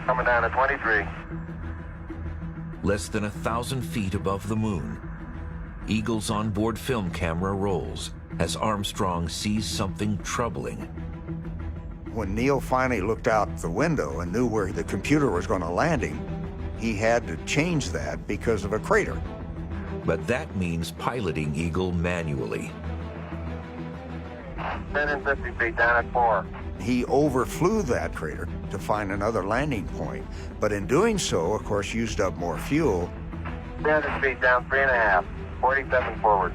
Coming down to 23. Less than 1,000 feet above the moon, Eagle's onboard film camera rolls as Armstrong sees something troubling. When Neil finally looked out the window and knew where the computer was going to land him, he had to change that because of a crater. But that means piloting Eagle manually. 10 and 50 feet down at 4. He overflew that crater to find another landing point, but in doing so, of course, used up more fuel. 300 feet down 3.5. 47 forward.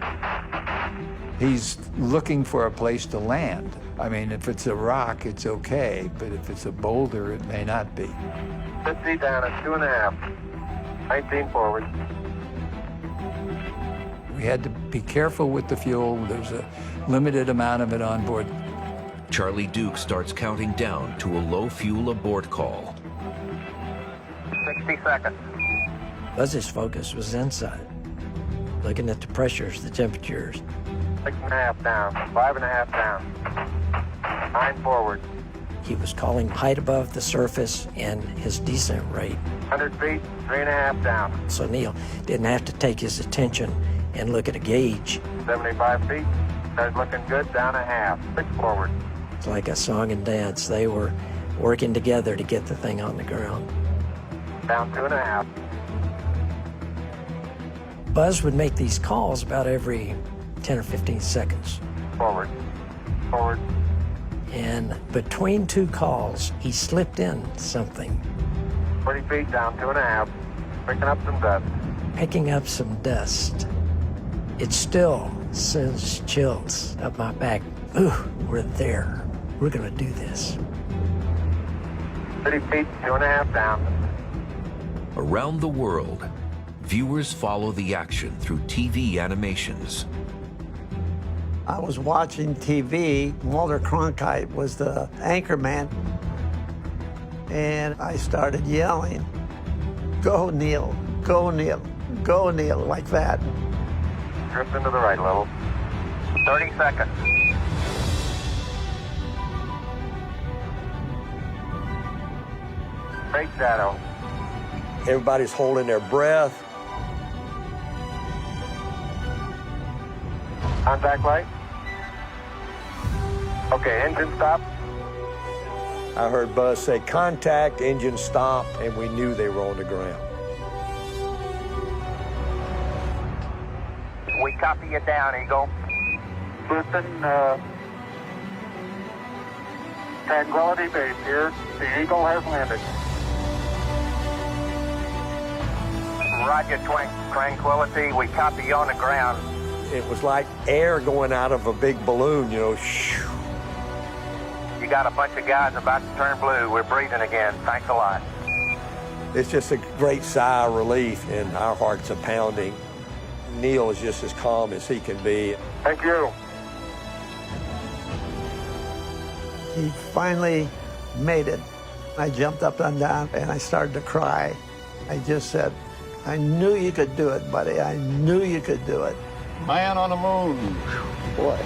He's looking for a place to land. I mean, if it's a rock, it's okay, but if it's a boulder, it may not be. 50 down at 2.5. 19 forward. We had to be careful with the fuel. There's a limited amount of it on board. Charlie Duke starts counting down to a low fuel abort call. 60 seconds. Buzz's focus was inside, looking at the pressures, the temperatures. 6.5 down. 5.5 down. 9 forward. He was calling height above the surface and his descent rate. 100 feet, 3.5 down. So Neil didn't have to take his attention and look at a gauge. 75 feet. Started looking good. Down a half. 6 forward. It's like a song and dance. They were working together to get the thing on the ground. Down 2.5. Buzz would make these calls about every 10 or 15 seconds. Forward. Forward. And between two calls, he slipped in something. 40 feet down 2.5. Picking up some dust. Picking up some dust. It still sends chills up my back. Ooh, we're there. We're gonna do this. 30 feet, 2.5 down. Around the world, viewers follow the action through TV animations. I was watching TV. Walter Cronkite was the anchorman. And I started yelling, "Go, Neil, go, Neil, go, Neil," like that. Drift into the right level. 30 seconds. Great shadow. Everybody's holding their breath. Contact light. Okay, engine stop. I heard Buzz say, "Contact, engine stop," and we knew they were on the ground. We copy you down, Eagle. Listen, Tranquility Base here. The Eagle has landed. Roger, Tranquility. We copy you on the ground. It was like air going out of a big balloon, you know. Shoo. You got a bunch of guys about to turn blue. We're breathing again. Thanks a lot. It's just a great sigh of relief, and our hearts are pounding. Neil is just as calm as he can be. Thank you. He finally made it. I jumped up and down and I started to cry. I just said, "I knew you could do it, buddy. I knew you could do it." Man on the moon. Boy.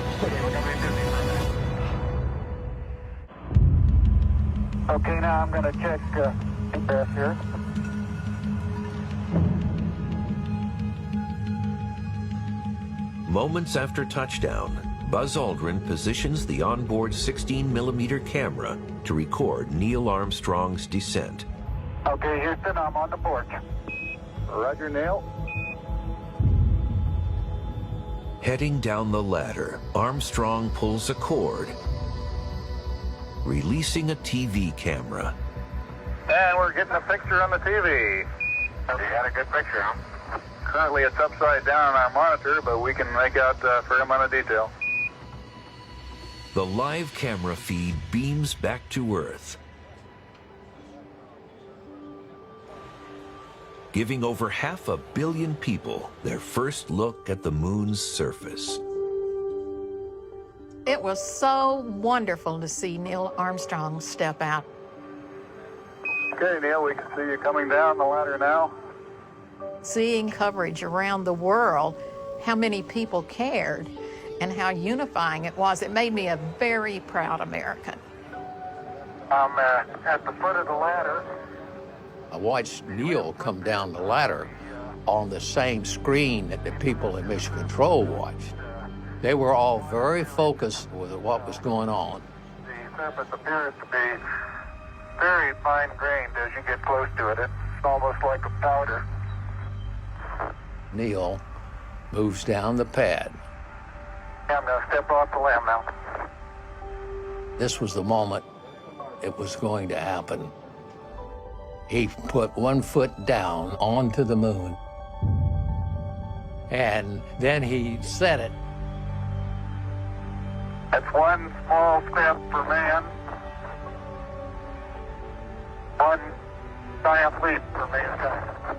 Okay, now I'm going to check GPS here. Moments after touchdown, Buzz Aldrin positions the onboard 16mm camera to record Neil Armstrong's descent. Okay, Houston, I'm on the porch. Roger, Neil. Heading down the ladder, Armstrong pulls a cord, releasing a TV camera. And we're getting a picture on the TV. You got a good picture, huh? Currently it's upside down on our monitor, but we can make out a fair amount of detail. The live camera feed beams back to Earth, giving over 500 million people their first look at the moon's surface. It was so wonderful to see Neil Armstrong step out. Okay, Neil, we can see you coming down the ladder now. Seeing coverage around the world, how many people cared, and how unifying it was, it made me a very proud American. I'm at the foot of the ladder. I watched Neil come down the ladder on the same screen that the people in Mission Control watched. They were all very focused with what was going on. The surface appears to be very fine-grained as you get close to it. It's almost like a powder. Neil moves down the pad. I'm going to step off the limb now. This was the moment it was going to happen. He put one foot down onto the moon, and then he said it. That's one small step for man, one giant leap for mankind.